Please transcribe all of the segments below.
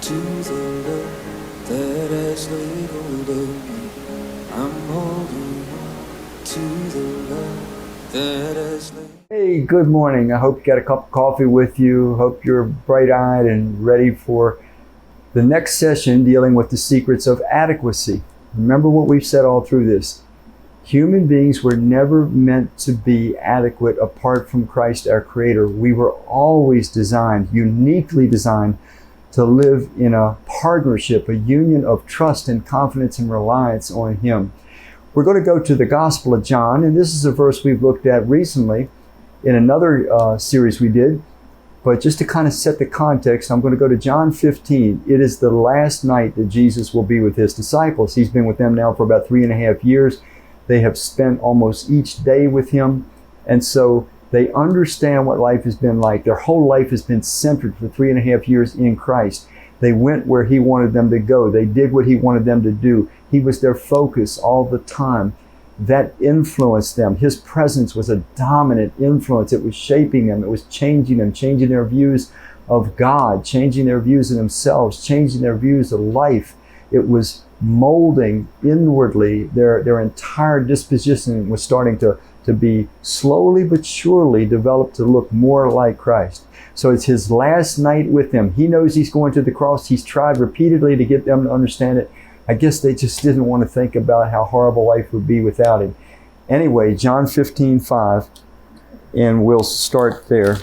to the love that has laid hold of me. I'm holding on to the love that has laid. Hey, good morning. I hope you got a cup of coffee with you. Hope you're bright-eyed and ready for the next session dealing with the secrets of adequacy. Remember what we've said all through this. Human beings were never meant to be adequate apart from Christ, our Creator. We were always designed, uniquely designed, to live in a partnership, a union of trust and confidence and reliance on Him. We're going to go to the Gospel of John, and this is a verse we've looked at recently in another series we did. But just to kind of set the context, I'm going to go to John 15. It is the last night that Jesus will be with His disciples. He's been with them now for about 3.5 years. They have spent almost each day with Him. And so they understand what life has been like. Their whole life has been centered for 3.5 years in Christ. They went where He wanted them to go. They did what He wanted them to do. He was their focus all the time. That influenced them. His presence was a dominant influence. It was shaping them. It was changing them, changing their views of God, changing their views of themselves, changing their views of life. It was molding inwardly. Their entire disposition was starting to be slowly but surely developed to look more like Christ. So it's His last night with them. He knows He's going to the cross. He's tried repeatedly to get them to understand it. I guess they just didn't want to think about how horrible life would be without Him. Anyway, John 15:5, and we'll start there.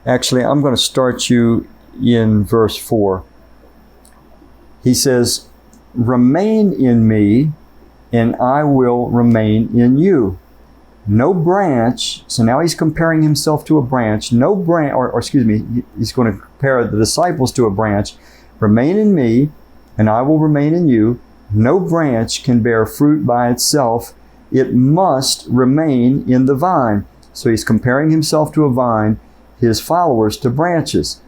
Actually, I'm going to start you in verse 4. He says, "Remain in me, and I will remain in you. No branch," so now He's comparing Himself to a branch. No branch, He's going to compare the disciples to a branch. "Remain in me, and I will remain in you. No branch can bear fruit by itself. It must remain in the vine." So He's comparing Himself to a vine, His followers to branches.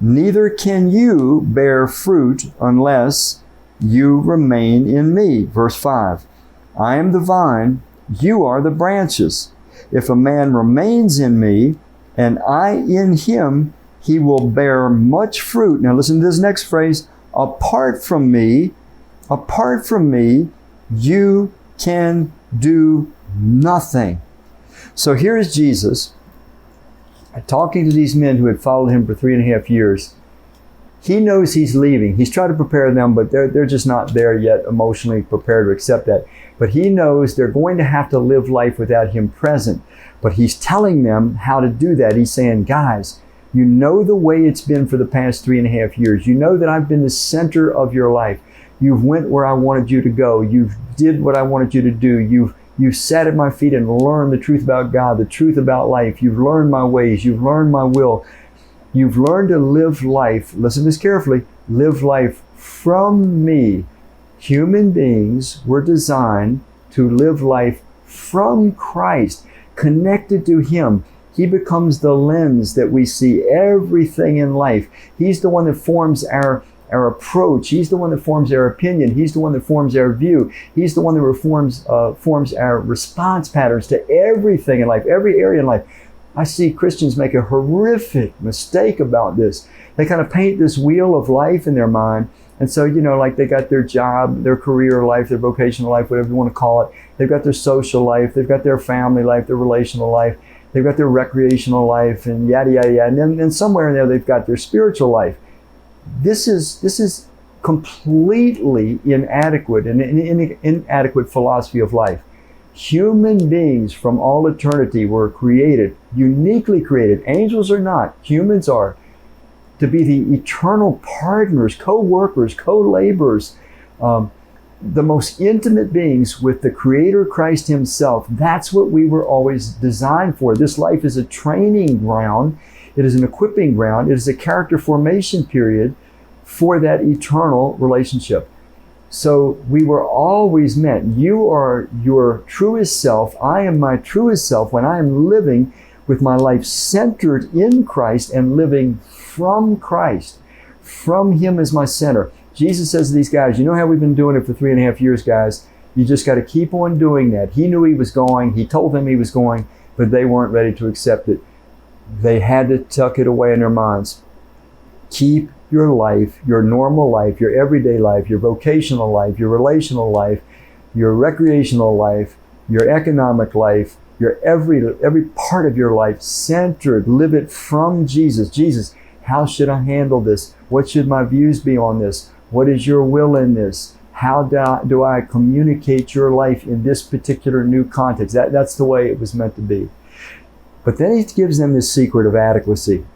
"Neither can you bear fruit unless you remain in me." Verse 5, "I am the vine, you are the branches. If a man remains in me, and I in him, he will bear much fruit." Now listen to this next phrase. Apart from me, you can do nothing." So here is Jesus talking to these men who had followed Him for 3.5 years. He knows He's leaving. He's trying to prepare them, but they're just not there yet emotionally prepared to accept that. But He knows they're going to have to live life without Him present. But He's telling them how to do that. He's saying, guys, you know the way it's been for the past 3.5 years. You know that I've been the center of your life. You've went where I wanted you to go. You've did what I wanted you to do. You've sat at my feet and learned the truth about God, the truth about life. You've learned my ways. You've learned my will. You've learned to live life, listen to this carefully, live life from me. Human beings were designed to live life from Christ, connected to Him. He becomes the lens that we see everything in life. He's the one that forms our approach. He's the one that forms our opinion. He's the one that forms our view. He's the one that forms our response patterns to everything in life, every area in life. I see Christians make a horrific mistake about this. They kind of paint this wheel of life in their mind. And so, like they got their job, their career life, their vocational life, whatever you want to call it. They've got their social life. They've got their family life, their relational life. They've got their recreational life and yada, yada, yada. And then somewhere in there, they've got their spiritual life. This is completely inadequate, an inadequate philosophy of life. Human beings from all eternity were created, uniquely created. Angels are not, humans are, to be the eternal partners, co-workers, co-laborers, the most intimate beings with the Creator Christ Himself. That's what we were always designed for. This life is a training ground. It is an equipping ground. It is a character formation period for that eternal relationship. So we were always meant, you are your truest self. I am my truest self when I am living with my life centered in Christ and living from Christ, from Him as my center. Jesus says to these guys, you know how we've been doing it for 3.5 years, guys? You just got to keep on doing that. He knew he was going. He told them he was going, but they weren't ready to accept it. They had to tuck it away in their minds. Keep your life, your normal life, your everyday life, your vocational life, your relational life, your recreational life, your economic life, your every part of your life centered. Live it from Jesus. Jesus, how should I handle this? What should my views be on this? What is your will in this? How do I communicate your life in this particular new context? That's the way it was meant to be. But then he gives them this secret of adequacy.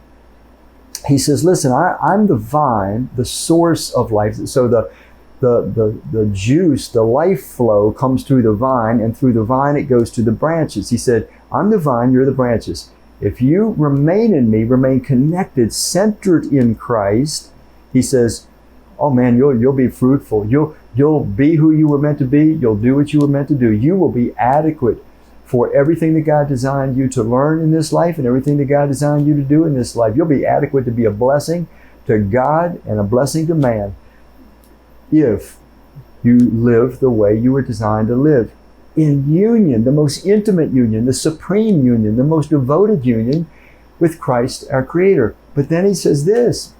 He says, listen, I'm the vine, the source of life. So the juice, the life flow comes through the vine, and through the vine it goes to the branches. He said, I'm the vine, you're the branches. If you remain in me, remain connected, centered in Christ, he says, oh man, you'll be fruitful. You'll be who you were meant to be. You'll do what you were meant to do. You will be adequate for everything that God designed you to learn in this life and everything that God designed you to do in this life. You'll be adequate to be a blessing to God and a blessing to man if you live the way you were designed to live. In union, the most intimate union, the supreme union, the most devoted union with Christ, our Creator. But then he says this.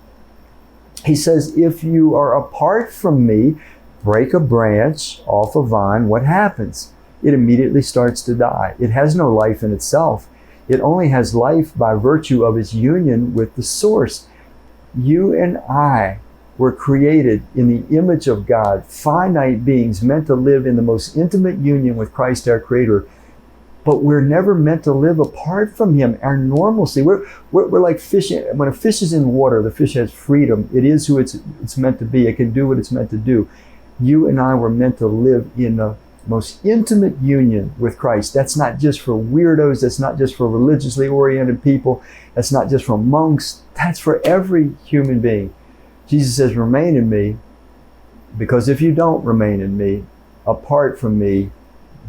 He says, if you are apart from me, break a branch off a vine, what happens? It immediately starts to die. It has no life in itself. It only has life by virtue of its union with the source. You and I were created in the image of God, finite beings meant to live in the most intimate union with Christ our Creator. But we're never meant to live apart from Him. Our normalcy, we're like fish. When a fish is in water, the fish has freedom. It is who it's meant to be. It can do what it's meant to do. You and I were meant to live in the most intimate union with Christ. That's not just for weirdos. That's not just for religiously oriented people. That's not just for monks. That's for every human being. Jesus says, remain in me, because if you don't remain in me, apart from me,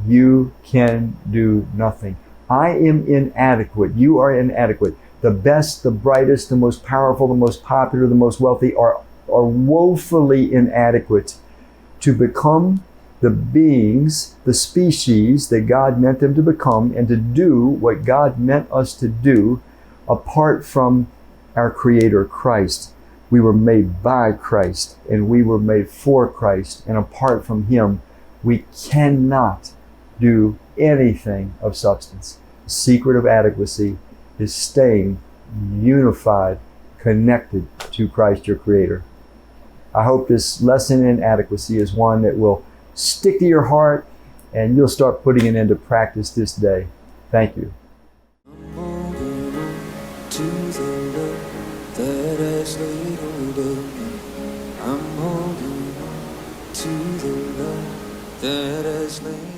you can do nothing. I am inadequate. You are inadequate. The best, the brightest, the most powerful, the most popular, the most wealthy are woefully inadequate to become the beings, the species that God meant them to become, and to do what God meant us to do apart from our Creator, Christ. We were made by Christ, and we were made for Christ, and apart from Him, we cannot do anything of substance. The secret of adequacy is staying unified, connected to Christ, your Creator. I hope this lesson in adequacy is one that will stick to your heart, and you'll start putting it into practice this day. Thank you. I'm holding on to the love that has laid hold of me. I'm holding on to the love that has laid